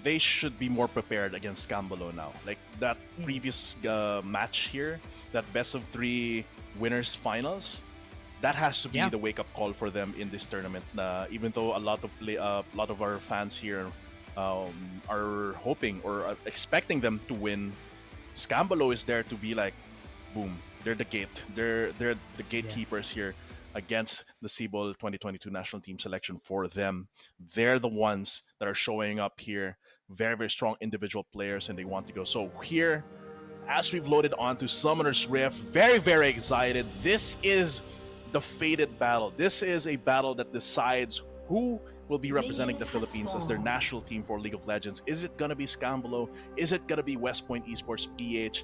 they should be more prepared against Skambalow now. Like that previous match here, that best of 3 winners finals, that has to be the wake-up call for them in this tournament. Even though a lot of our fans here are hoping or are expecting them to win, Skambalow is there to be like, boom, they're the gate. They're the gatekeepers here against the SIBOL 2022 national team selection for them. They're the ones that are showing up here. Very, very strong individual players, and they want to go. So here, as we've loaded onto Summoner's Rift, very, very excited. This is the fated battle. This is a battle that decides who will be representing the Philippines as their national team for League of Legends. Is it gonna be Skambalow? Is it gonna be West Point Esports PH?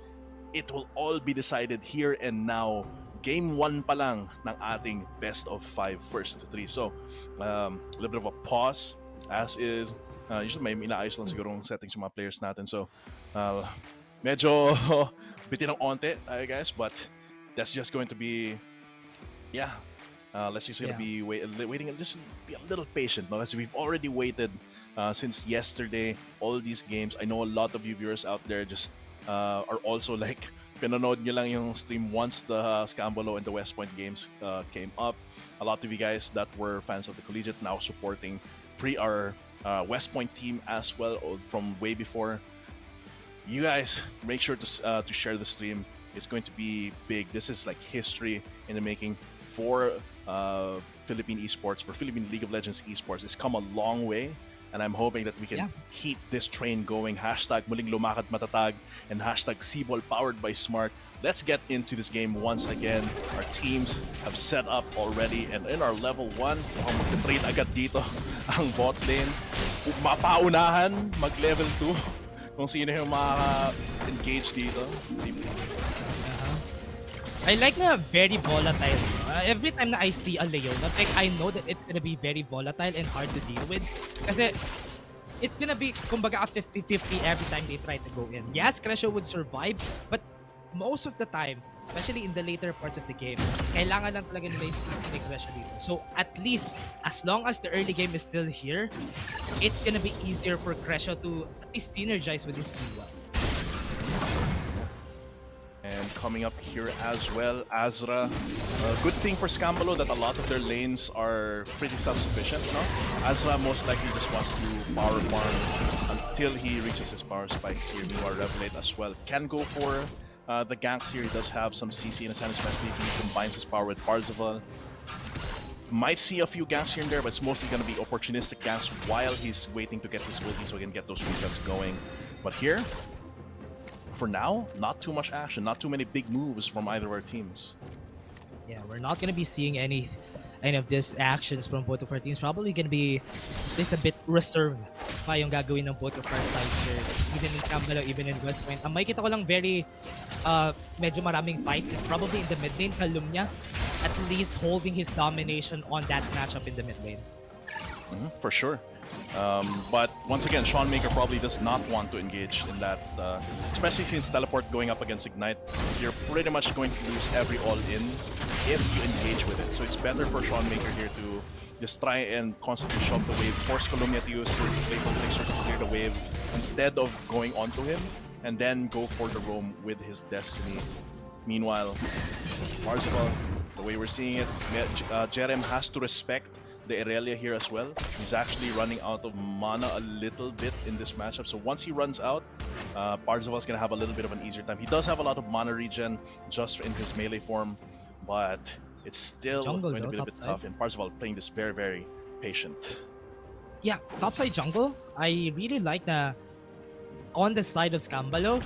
It will all be decided here and now. Game 1 pa lang ng ating best of 5 first 3. So, a little bit of a pause, as is. Usually may inaayos lang siguro ang settings yung mga players natin. So, medyo bitin ng onte, guys, but that's just going to be, let's just gonna be waiting and just be a little patient. No, as we've already waited since yesterday, all these games. I know a lot of you viewers out there just are also like, pinanood nyo lang yung stream once the Skambalow and the West Point games came up. A lot of you guys that were fans of the collegiate now supporting our West Point team as well from way before. You guys make sure to share the stream. It's going to be big. This is like history in the making for Philippine esports, for Philippine League of Legends esports. It's come a long way, and I'm hoping that we can keep this train going. Hashtag muling lumakad matatag and hashtag SIBOL powered by Smart. Let's get into this game once again. Our teams have set up already, and in our level 1, mukhang mag-trade agad dito ang bot lane. Mapaunahan, mag-level 2 kung sino yung maka-engage dito. I like na very volatile. Every time na I see a Leona pick, I know that it's gonna be very volatile and hard to deal with. Kasi it's gonna be, kumbaga, a 50-50 every time they try to go in. Yes, Crescio would survive, but most of the time, especially in the later parts of the game, kailangan lang talaga nila yung CC ni Crescio dito. So at least, as long as the early game is still here, it's gonna be easier for Crescio to at least synergize with his team well. And coming up here as well, Azra. Good thing for Skambalow that a lot of their lanes are pretty self-sufficient. No? Azra most likely just wants to power farm until he reaches his power spikes here. Meanwhile, Revelate as well can go for the ganks here. He does have some CC in his hand, especially if he combines his power with Parzival. Might see a few ganks here and there, but it's mostly going to be opportunistic ganks while he's waiting to get his ulti so he can get those resets going. But here, for now, not too much action, not too many big moves from either of our teams. Yeah, we're not gonna be seeing any of these actions from both of our teams. Probably gonna be this a bit reserved pa yung gagawin ng both of our sides here. Even in Skambalow, even in West Point. Ang makikita ko lang very medyo maraming fights is probably in the mid lane. Calumnia at least holding his domination on that matchup in the mid lane. For sure. But once again, Sean Maker probably does not want to engage in that, especially since Teleport going up against Ignite, you're pretty much going to lose every all-in if you engage with it. So it's better for Sean Maker here to just try and constantly shove the wave, force Calumnia to use his Playful Tracer to clear the wave, instead of going onto him, and then go for the roam with his Destiny. Meanwhile, Parzival, the way we're seeing it, Jerem has to respect the Irelia here as well. He's actually running out of mana a little bit in this matchup. So once he runs out, Parzival's gonna have a little bit of an easier time. He does have a lot of mana regen just in his melee form, but it's still going to be a bit tough. And Parzival playing this very, very patient. Yeah, topside jungle, I really like na on the side of Skambalow,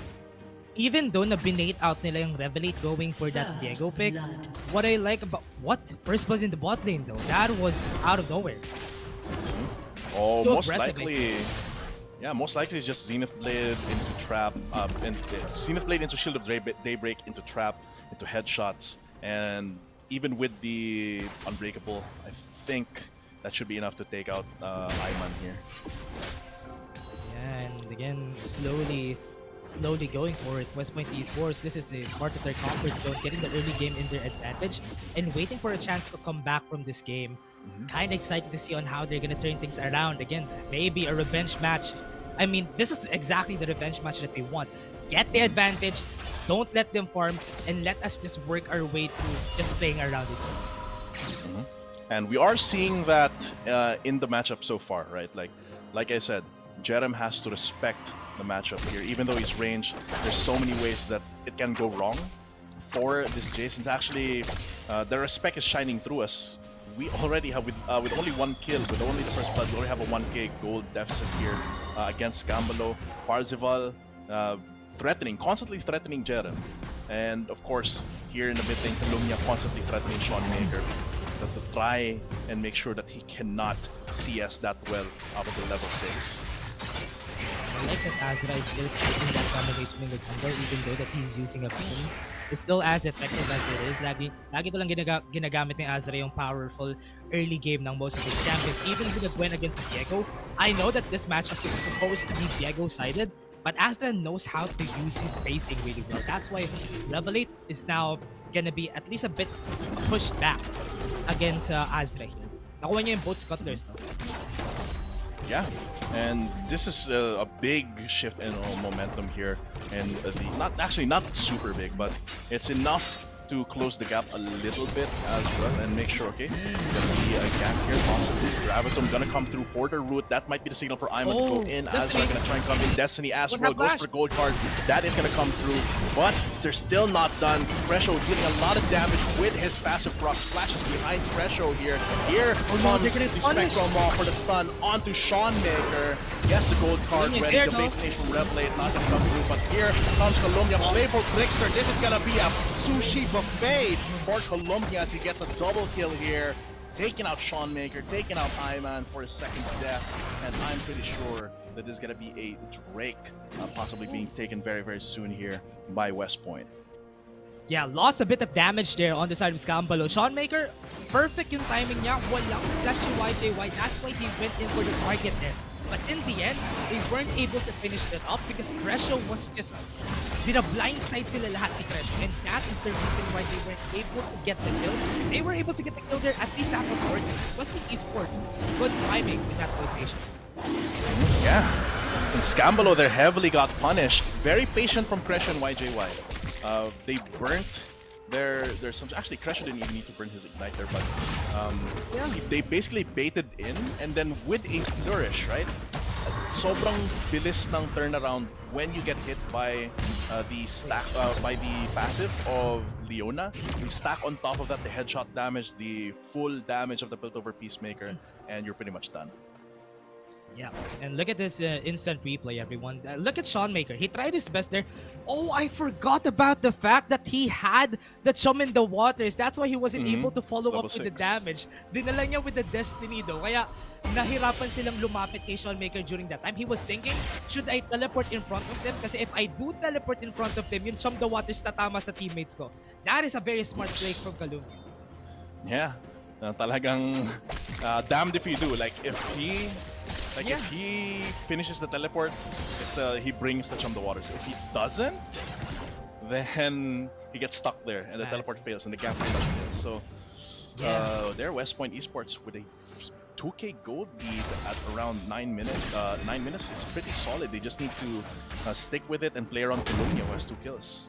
even though na binate out nila yung Revelate going for that Diego pick, what I like about first blood in the bot lane though, that was out of nowhere. Oh, so most likely, most likely it's just Zenith Blade into Trap, and Zenith Blade into Shield of Daybreak into Trap, into headshots, and even with the Unbreakable, I think that should be enough to take out Ayman here. Yeah, and again, slowly going for it. West Point Esports, this is a part of their comfort zone, getting the early game in their advantage and waiting for a chance to come back from this game. Kind of excited to see on how they're going to turn things around against maybe a revenge match I mean, this is exactly the revenge match that they want. Get the advantage, don't let them farm, and let us just work our way through just playing around it. And we are seeing that in the matchup so far, right? Like I said, Jerem has to respect the matchup here. Even though he's ranged, there's so many ways that it can go wrong for this Jason's. Actually, the respect is shining through us. We already have, with only one kill, with only the first blood, we already have a 1k gold deficit here against Skambalow. Parzival constantly threatening Jerem. And of course, here in the mid lane, Kalumnia constantly threatening Sean Maker to try and make sure that he cannot CS that well up to level 6. I like that Azra is still taking that combination in the jungle even though that he's using a beam. It's still as effective as it is. Lagi to lang ginagamit ni Azra yung powerful early game ng most of his champions. Even with the Gwen against Diego, I know that this matchup is supposed to be Diego-sided, but Azra knows how to use his spacing really well. That's why level 8 is now gonna be at least a bit pushed back against Azra here. Nakuha niya yung both scuttlers, no? Yeah, and this is a big shift in momentum here, and not super big, but it's enough to close the gap a little bit as well and make sure, okay, gonna be a gap here possibly. Graviton gonna come through for the root. That might be the signal for Iman to go in. Azra gonna try and come in. Destiny as well goes for gold card. That is gonna come through, but they're still not done. Threshold dealing a lot of damage with his passive proc. Splashes behind Threshold here. Here comes the Spectral Maw for the stun onto Sean Maker. Yes, the gold card ready. The base stage from Revelate not gonna come through, but here comes Columbia. Playful Trickster. This is gonna be a sushi buffet for Columbia as he gets a double kill here, taking out Sean Maker, taking out Iman for his second death, and I'm pretty sure that there's gonna be a Drake possibly being taken very, very soon here by West Point. Yeah, lost a bit of damage there on the side of Skambalow. Sean Maker, perfect yung timing niya. Walang flash si YJY. That's why he went in for the target there. But in the end, they weren't able to finish it up because Crescio was just did a blindside sila lahat ni Crescio, and that is the reason why they weren't able to get the kill. If they were able to get the kill there, at least that was working. It was with Esports. Good timing with that rotation. Yeah, and Skambalow there heavily got punished. Very patient from Crescio and YJY. They burnt there's some actually Crescio didn't even need to burn his ignite there, but they basically baited in, and then with a flourish, right? Sobrang bilis ng turnaround when you get hit by by the passive of Leona. You stack on top of that the headshot damage, the full damage of the built over Peacemaker, and you're pretty much done. Yeah, and look at this instant replay, everyone. Look at Sean Maker. He tried his best there. Oh, I forgot about the fact that he had the chum in the waters. That's why he wasn't able to follow up with the damage. Dinala niya with the Destiny though. Kaya nahirapan silang lumapit kay Sean Maker during that time. He was thinking, should I teleport in front of them? Kasi if I do teleport in front of them, yung chum the waters tatama sa teammates ko. That is a very smart play from Columbia. Yeah, talagang damned if you do. Like if he finishes the teleport, he brings the Chum the Waters. If he doesn't, then he gets stuck there and the teleport fails and the gap pretty much fails. So there West Point Esports with a 2k gold lead at around 9 minutes. 9 minutes is pretty solid. They just need to stick with it and play around Colonia who has 2 kills.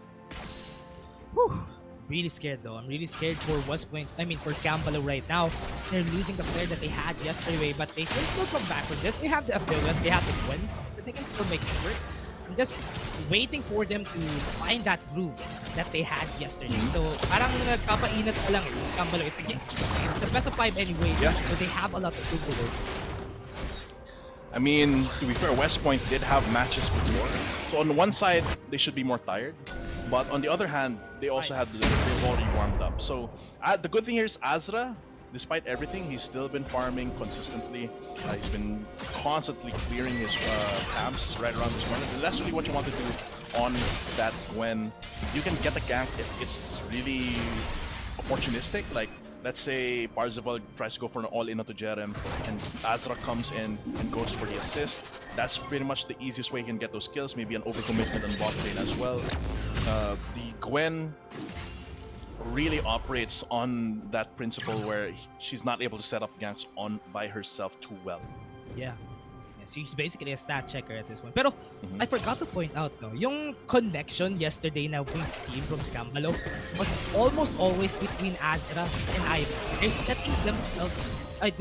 Whew. Really scared though. I'm really scared for West Point. I mean for Skambalow right now. They're losing the player that they had yesterday, but they can still come back from this. They have the abilities, they have the win, but they can still make it work. I'm just waiting for them to find that groove that they had yesterday. So parang nagpapainat pa lang Skambalow. It's the best of 5 anyway. Yeah. So they have a lot of room to work. I mean, to be fair, West Point did have matches before. So on one side, they should be more tired. But on the other hand, they also they've already warmed up. So the good thing here is Azra, despite everything, he's still been farming consistently. He's been constantly clearing his camps right around this corner. And that's really what you want to do on that when you can get a gank if it's really opportunistic. Like let's say Parzival tries to go for an all-in onto Jerem and Azra comes in and goes for the assist. That's pretty much the easiest way you can get those kills. Maybe an overcommitment on bot lane as well. The Gwen really operates on that principle where she's not able to set up ganks by herself too well. Yeah. is. He's basically a stat checker at this point. Pero I forgot to point out, no, yung connection yesterday na we've seen from Skambalow was almost always between Azra and Ivan. They're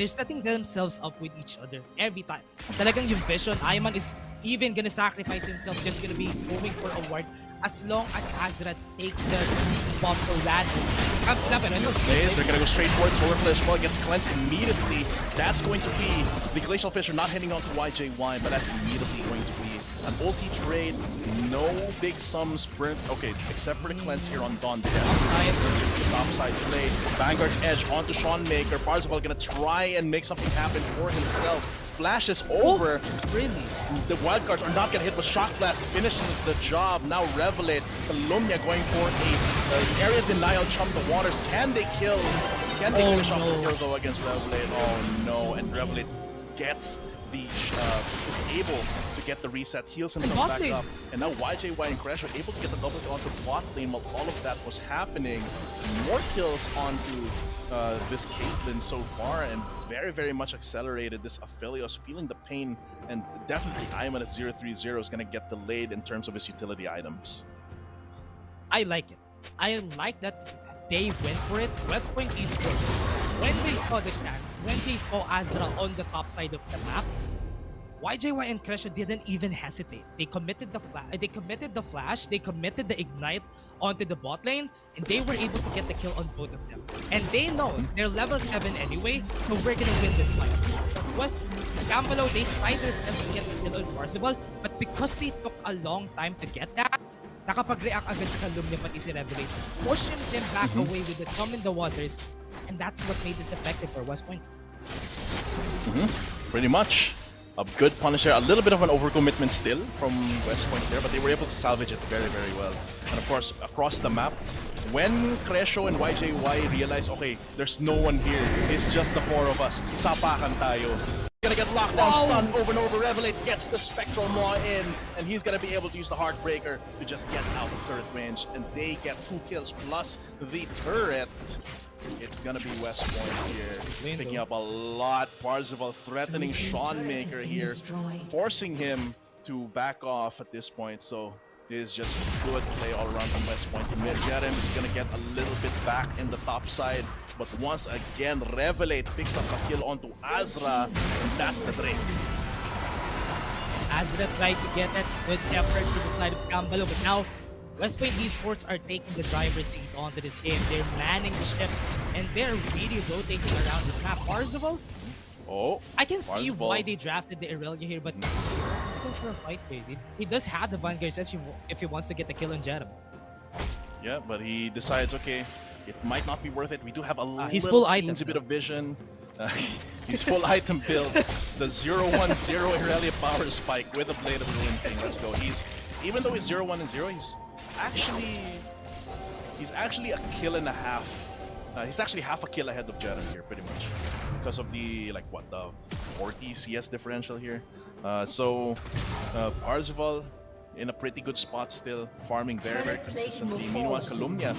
setting themselves up with each other every time. Talagang yung vision, Ayman is even gonna sacrifice himself, just gonna be going for a ward as long as Azra takes the bomb for random. They're gonna go straight for it. Solar Flare as well gets cleansed immediately. That's going to be the Glacial Fisher not hitting on to YJY, but that's immediately going to be an ulti trade. No big sums burnt. Okay, except for the cleanse here on Dawn. Topside play. Vanguard's edge onto Seanmaker. Parzival gonna try and make something happen for himself. Flashes over. Really? The wildcards are not gonna hit, but Shock Blast finishes the job. Now Revelate, Calumnia going for a area denial, chum the waters. Can they kill? Can they finish off the kill though against Revelate? Oh no! And Revelate gets the is able to get the reset, heals himself back up, and now YJY and Crash are able to get the double kill onto bot lane while all of that was happening. More kills onto this Caitlyn so far, and very much accelerated this Aphelios, feeling the pain, and definitely Ayman at 0-3-0 is going to get delayed in terms of his utility items. I like it. I like that they went for it. West Point Esports, when they saw the chat, when they saw Azra on the top side of the map, YJY and Crescio didn't even hesitate. They committed the flash, they committed the ignite onto the bot lane, and they were able to get the kill on both of them. And they know they're level 7 anyway, so we're gonna win this fight. Was Skambalow, they tried their best to get the kill on Parzival, but because they took a long time to get that, nakapag-react agad sa Calumnia pati si Revelate, pushing them back away with the thumb in the waters, and that's what made it effective for West Point. Pretty much. A good punish there, a little bit of an overcommitment still from West Point there, but they were able to salvage it very well. And of course, across the map, when Crescio and YJY realize, okay, there's no one here, it's just the four of us, sapakan tayo. Gonna get locked down, stunned over and over. Revelate gets the Spectral Maw in, and he's gonna be able to use the Heartbreaker to just get out of turret range, and they get 2 kills plus the turret. It's gonna be West Point here, picking up a lot. Parzival threatening Seanmaker here, forcing him to back off at this point. So it is just good play all around from West Point. Jerem is gonna get a little bit back in the top side, but once again, Revelate picks up a kill onto Azra, and that's the break. Azra tried to get it with effort to the side of Skambalow, but now West Point Esports are taking the driver's seat onto this game. They're manning the ship, and they're really rotating around this map. Parzival? Oh, I can see why they drafted the Irelia here, but go for a fight, baby. He does have the Vanguard if he wants to get the kill on Jerem. Yeah, but he decides, okay, it might not be worth it. We do have a he's little full item bit of vision. He's full item build. The 0-1-0 Irelia power spike with a Blade of Ruin thing. Let's go. Even though he's 0-1-0, he's actually a kill and a half. He's actually half a kill ahead of Jerem here, pretty much, because of the the 40 CS differential here. Parzival in a pretty good spot still, farming very consistently. Meanwhile, Calumnia,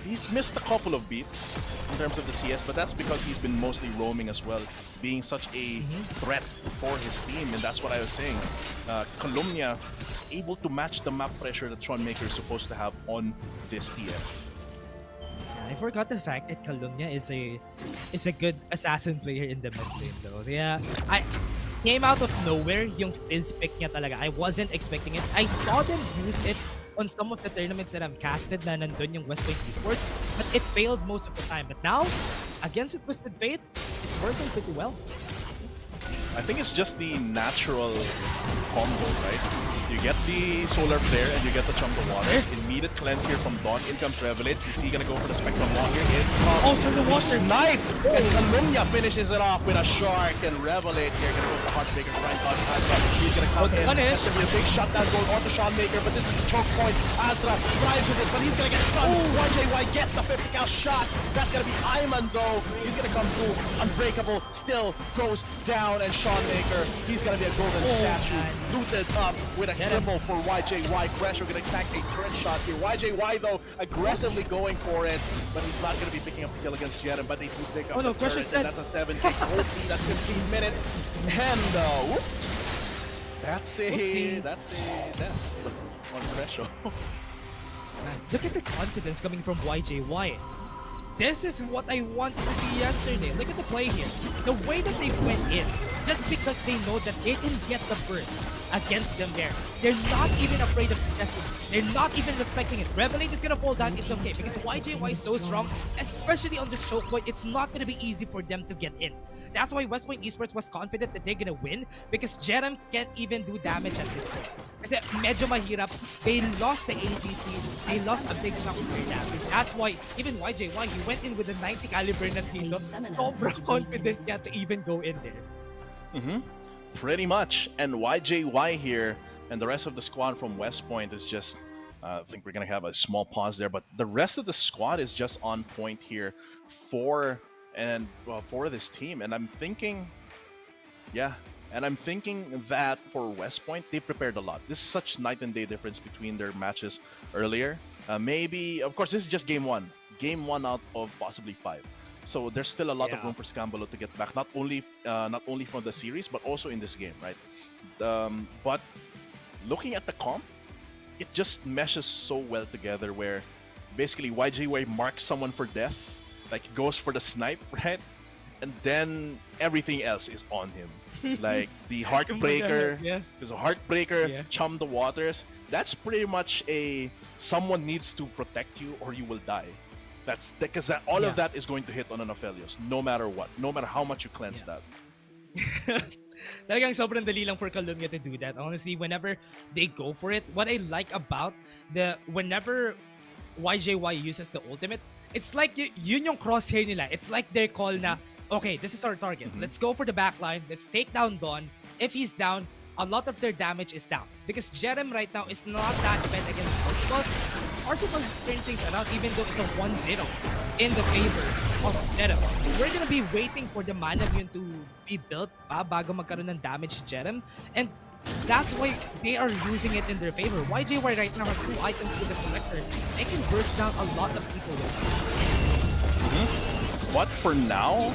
he's missed a couple of beats in terms of the CS, but that's because he's been mostly roaming as well, being such a threat for his team, and that's what I was saying. Calumnia is able to match the map pressure that Seanmaker is supposed to have on this TF. I forgot the fact that Calumnia is a good assassin player in the mid lane though. Yeah, I came out of nowhere yung Fizz pick niya talaga. I wasn't expecting it. I saw them use it on some of the tournaments that I've casted na nandun yung West Point Esports, but it failed most of the time. But now, against the Twisted Fate, it's working pretty well. I think it's just the natural combo, right? You get the Solar Flare and you get the Chum the Water. Immediate cleanse here from Dawn. In comes Revelate. Is he gonna go for the Spectrum Walk here? Chum the Water! Snipe! And Calumnia finishes it off with a Shark, and Revelate here gonna go for the Heartbreaker right on Azra. He's gonna come in. It's gonna be a big shutdown going on to Seanmaker, but this is a choke point. Azra thrives with this, but he's gonna get stunned. YJY gets the 50 cal shot. That's gonna be Ayman though. He's gonna come through. Unbreakable still goes down, and Seanmaker, he's gonna be a golden statue. looted up with a symbol for YJY. Crasher gonna attack a turret shot here. YJY though aggressively going for it, but he's not gonna be picking up the kill against Jerem, but they do take up the Crasher's turret, dead. and that's a 7 kick OP, that's 15 minutes. And whoops! That's a death on Crasher. Look at the confidence coming from YJY. This is what I wanted to see yesterday. Look at the play here. The way that they went in, just because they know that they can get the burst against them there. They're not even afraid of contesting. They're not even respecting it. Revelate is gonna fall down, it's okay, because YJY is so strong, especially on this choke point, it's not gonna be easy for them to get in. That's why West Point Esports was confident that they're gonna win, because Jerem can't even do damage at this point. Kasi medyo mahirap. They lost the ADC. They lost a big chunk of their damage. That's why even YJY, he went in with a 90 caliber na tilo. Sobrang confident niya to even go in there. Pretty much. And YJY here and the rest of the squad from West Point is just I think we're gonna have a small pause there, but the rest of the squad is just on point here for this team. And I'm thinking that for West Point, they prepared a lot. This is such night and day difference between their matches earlier. Maybe, of course, this is just game one out of possibly 5. So there's still a lot of room for Skambalow to get back, not only from the series, but also in this game, right? But looking at the comp, it just meshes so well together where basically YJY marks someone for death, like goes for the snipe, right? And then everything else is on him. Like the Heartbreaker, there's a Heartbreaker, Chum the Waters. That's pretty much someone needs to protect you or you will die. That's because all of that is going to hit on an Aphelios, no matter what, no matter how much you cleanse that. Talagang sobrang dali lang for Columbia to do that. Honestly, whenever they go for it, what I like about whenever YJY uses the ultimate, it's like yun yung crosshair nila. It's like their call na, okay, this is our target. Let's go for the backline. Let's take down Dawn. If he's down, a lot of their damage is down. Because Jerem right now is not that bad against Arsenal. Arsenal has turned things around even though it's a 1-0 in the favor of Jerem. We're gonna be waiting for the mana yun to be built pa bago magkaroon ng damage si Jerem. And that's why they are using it in their favor. YJY right now has 2 items with the collector. They can burst down a lot of people with it. But for now,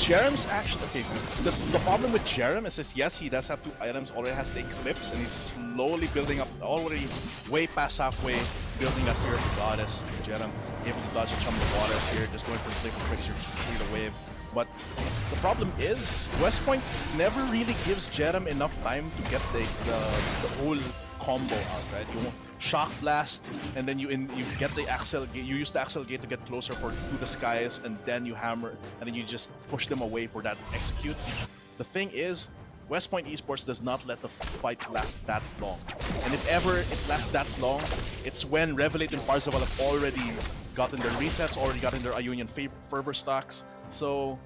Jerem's actually okay. The problem with Jerem is yes, he does have 2 items, already has the Eclipse, and he's slowly building up, already way past halfway, building that tier of the Goddess. Jerem able to dodge and Chum the Waters here, just going for the Flicker Fixer to clear the wave. But the problem is, West Point never really gives Jerem enough time to get the whole combo out, right? You Shock Blast, and then you get the Axel Gate. You use the Axel Gate to get closer to the skies, and then you hammer, and then you just push them away for that execute. The thing is, West Point Esports does not let the fight last that long. And if ever it lasts that long, it's when Revelate and Parzival have already gotten their resets, already gotten their Ionian Fervor stocks. So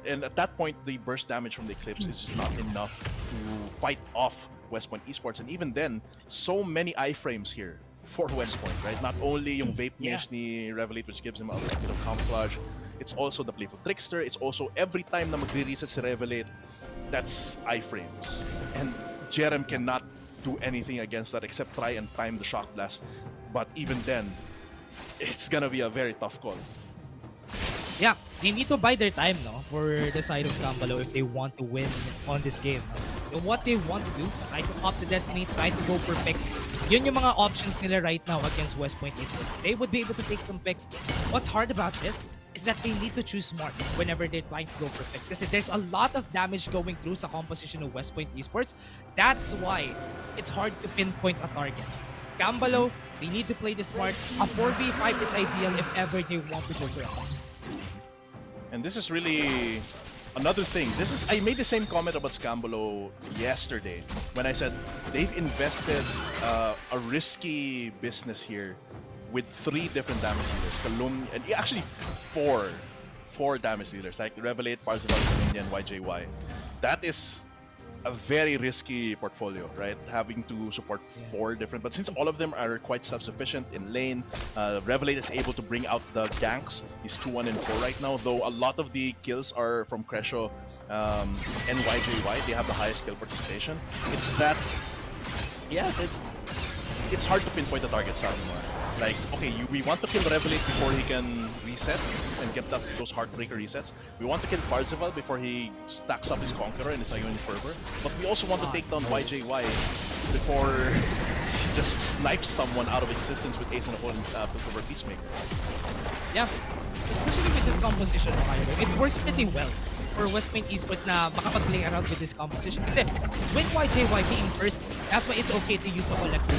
and at that point, the burst damage from the Eclipse is just not enough to fight off West Point Esports. And even then, so many iframes here for West Point, right? Not only yung Vape Mage ni Revelate, which gives him a little bit of camouflage, it's also the Playful Trickster, it's also every time na magre-reset si Revelate, that's iframes. And Jerem cannot do anything against that except try and time the Shock Blast. But even then, it's gonna be a very tough call. Yeah, they need to buy their time, no, for the side of Skambalow if they want to win on this game. So what they want to do, try to opt the Destiny, try to go for picks. Yun yung mga options nila right now against West Point Esports. They would be able to take some picks. What's hard about this is that they need to choose smart whenever they're trying to go for picks. Kasi there's a lot of damage going through sa composition of West Point Esports. That's why it's hard to pinpoint a target. Skambalow, they need to play this smart. A 4v5 is ideal if ever they want to go for it. And this is really another thing. I made the same comment about Skambalow yesterday when I said they've invested a risky business here with 3 different damage dealers. And actually 4 damage dealers, like Revelate, Parzival, and YJY. That is a very risky portfolio, right? Having to support 4 different, but since all of them are quite self-sufficient in lane, Revelate is able to bring out the ganks. He's 2-1 and 4 right now, though a lot of the kills are from Cresho and YJY, they have the highest kill participation. It's that, yeah, it's hard to pinpoint the target anymore. Like, okay, we want to kill Revelate before he can reset and get those Heartbreaker resets. We want to kill Parzival before he stacks up his Conqueror and his Ionian Fervor. But we also want to take down YJY before he just snipes someone out of existence with Ace and Opponent Piltover Peacemaker. Yeah, especially with this composition, it works pretty well for West Point Esports na makapag-play around with this composition. Kasi with YJY being first, that's why it's okay to use the collector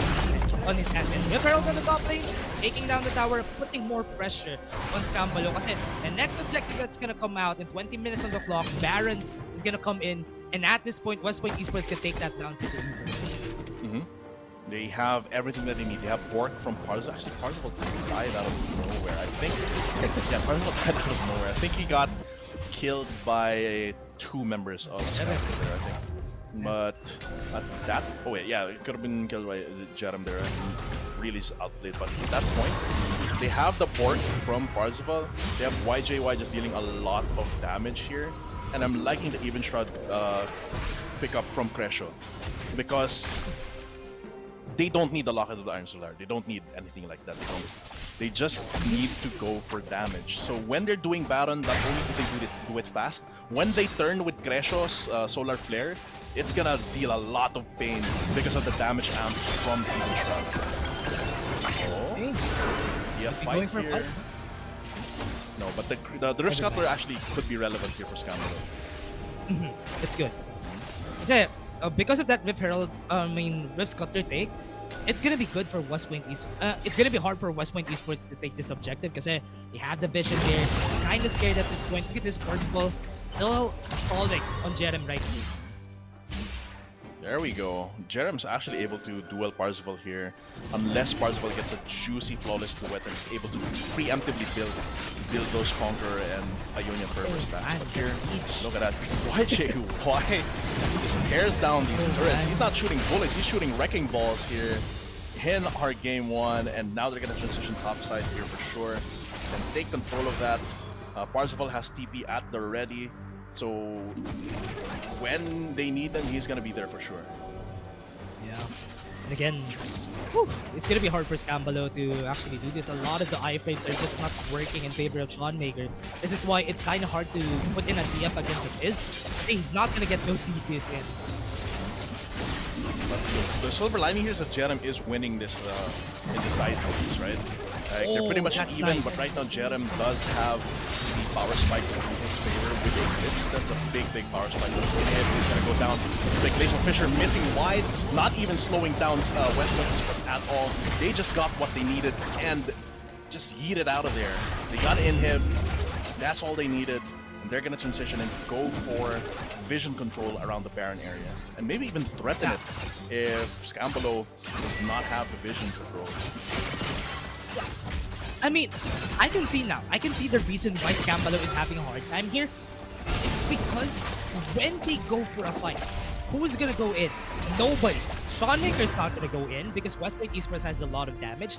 on his hand. And Herald on the top lane, taking down the tower, putting more pressure on Skambalow. Kasi the next objective that's gonna come out in 20 minutes on the clock, Baron is gonna come in, and at this point, West Point Esports can take that down pretty easily. They have everything that they need. They have Bork from Parzival. Actually, Parzival died out of nowhere. I think. Yeah, Parzival died out of nowhere. I think he got killed by 2 members of Skambalow there, I think. But at that, oh wait, yeah, it could have been killed by Jerem there. Really outplayed. But at that point, they have the Bork from Parzival. They have YJY just dealing a lot of damage here, and I'm liking the Even Shroud pickup from Crescio because they don't need the Locket of the Iron Solar. They don't need anything like that. They just need to go for damage. So when they're doing Baron, not only do they do it fast, when they turn with Crescio's Solar Flare, it's gonna deal a lot of pain because of the damage amp from the Even Shroud. Oh, yeah, fight here. No, but the Rift Scuttler actually could be relevant here for Skambalow. It's good. Kasi, because of that Rift Herald, Rift Scuttler take, it's gonna be good for West Point Esports. It's gonna be hard for West Point Esports to take this objective because they have the vision here. Kind of scared at this point. Look at this Parzival. Still falling on Jerem right here. There we go. Jerem's actually able to duel Parzival here, unless Parzival gets a juicy flawless duet and is able to preemptively build those Conqueror and Ionian Fervor stacks. But here, look at that. YJY just tears down these turrets. He's not shooting bullets, he's shooting wrecking balls here in our game 1, and now they're gonna transition topside here for sure and take control of that. Parzival has TP at the ready. So when they need them, he's gonna be there for sure. Yeah. And again, it's gonna be hard for Skambalow to actually do this. A lot of the iframes are just not working in favor of Seanmaker. This is why it's kind of hard to put in a DF against Abyss. He's not gonna get those CCs in. But the silver lining here is that Jerem is winning this in the side phase, right? They're pretty much even, but right now Jerem does have the power spikes in his favor with Eclipse. That's a big power spike. He's gonna go down. Speculation Fisher missing wide, not even slowing down West Point Esports at all. They just got what they needed and just yeeted out of there. They got Inhib. That's all they needed. And they're gonna transition and go for vision control around the Baron area, and maybe even threaten it if Skambalow does not have the vision control. I mean, I can see now. I can see the reason why Skambalow is having a hard time here. It's because when they go for a fight, who's gonna go in? Nobody. Seanmaker's not gonna go in because West Point Esports has a lot of damage.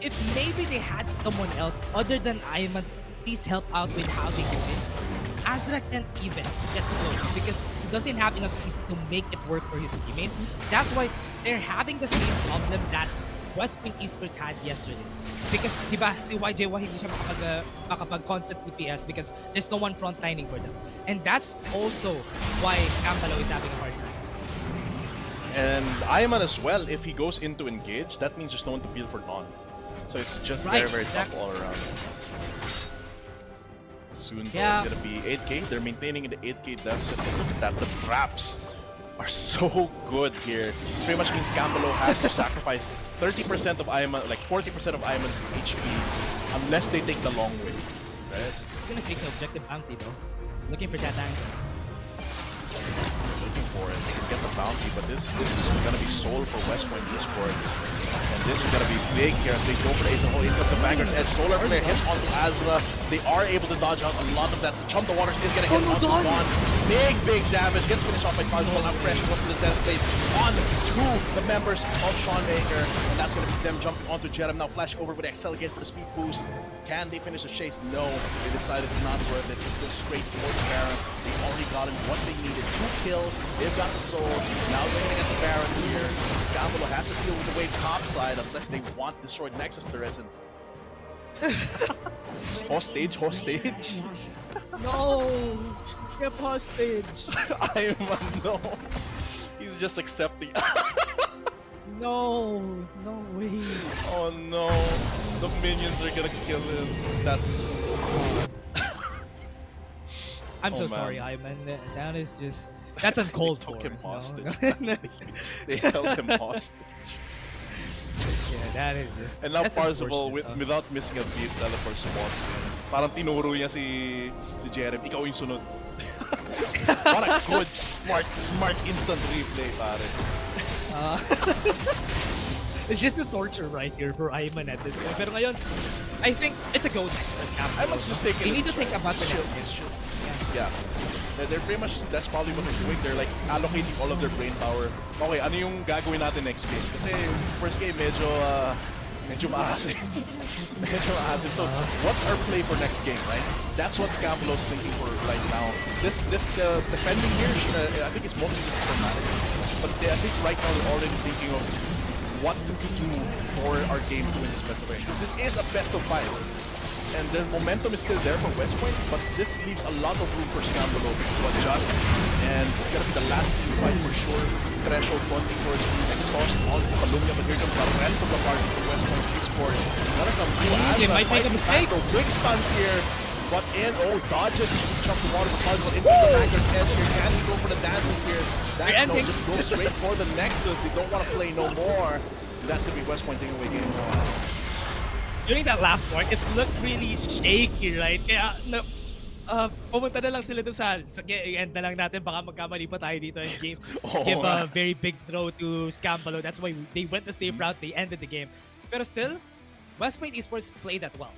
If maybe they had someone else other than Ayman, please help out with how they go in. Azra can't even get close because he doesn't have enough CC to make it work for his teammates. That's why they're having the same problem that West Point Esports had yesterday. Because, di ba, si YJY hindi siya makapag-constant DPS because there's no one frontlining for them. And that's also why Skambalow is having a hard time. And Ayman as well, if he goes into engage, that means there's no one to peel for Dawn. So it's just very tough all around. Soon it's gonna be 8k. They're maintaining the 8k deficit. Look at that, the traps are so good here. Pretty much means Skambalow has to sacrifice 30% of Ayman, like 40% of Ayman's HP, unless they take the long way. Right? He's gonna take the objective bounty though. Looking for that angle. Looking for it. Get the bounty, but this is gonna be soul for West Point Esports. And this is gonna be big here as they go for the Ace of Hole. Here comes the Vanguard's Edge. Solar Flare hits onto Azra. They are able to dodge out a lot of that. Chum the Water is gonna hit onto Dawn. big damage. Gets finished off by Cosmo. Now pressure goes to the Death Blade on to the members of Sean Maker. And that's going to be them jumping onto Jerem. Now flash over with Excel again for the speed boost. Can they finish the chase? No. They decide it's not worth it. Just go straight towards Baron. They've already gotten what they needed. 2 kills. They've got the soul. Now they're going to get the Baron here. Skambalow has to deal with the wave top side unless they want destroyed Nexus turrets. And hostage. No! Kept hostage. I'm no. He's just accepting. No way. Oh no. The minions are gonna kill him. That's. I'm so man. sorry, Iman. That is just. That's uncalled for. They took him you know? hostage. They held him hostage. Yeah, that is just. And now that's Parzival, unfortunate, without missing a beat, teleports spot. Parang tinuro niya si Jerem, ikaw yung sunod. What a good, smart instant replay, pare. It's just a torture right here for Iman at this point. Pero ngayon, I think it's a go next for Capcom. I must just take it. They need to think about the next game. Yeah. They're pretty much, that's probably what they're doing. They're like allocating all of their brain power. Okay, ano yung gagawin natin next game? Kasi first game medyo maasim. Medyo maasim. So what's our play for next game, right? That's what Skambalow's thinking for right now. This defending here, I think it's mostly just dramatic. But I think right now they're already thinking of what to do for our game to win this best of 8. This is a best of 5. And the momentum is still there for West Point, but this leaves a lot of room for Skambalow to adjust. And it's gonna be the last team fight for sure. Threshold pointing towards Exhaust on Columbia, but here comes the rest of the party for West Point Esports. What is a They might make a mistake. The big stunts here, but dodges, jump the water for Puzzle into the Vanguard's edge here. Can he go for the dances here? That just goes straight for the Nexus. They don't want to play no more. And that's gonna be West Point taking away game 1. During that last part, it looked really shaky, right? Kaya, pumunta na lang sila doon sa end na lang natin, baka magkamali pa tayo dito and give a very big throw to Skambalow. That's why they went the safe route, they ended the game. Pero still, West Point Esports played that well.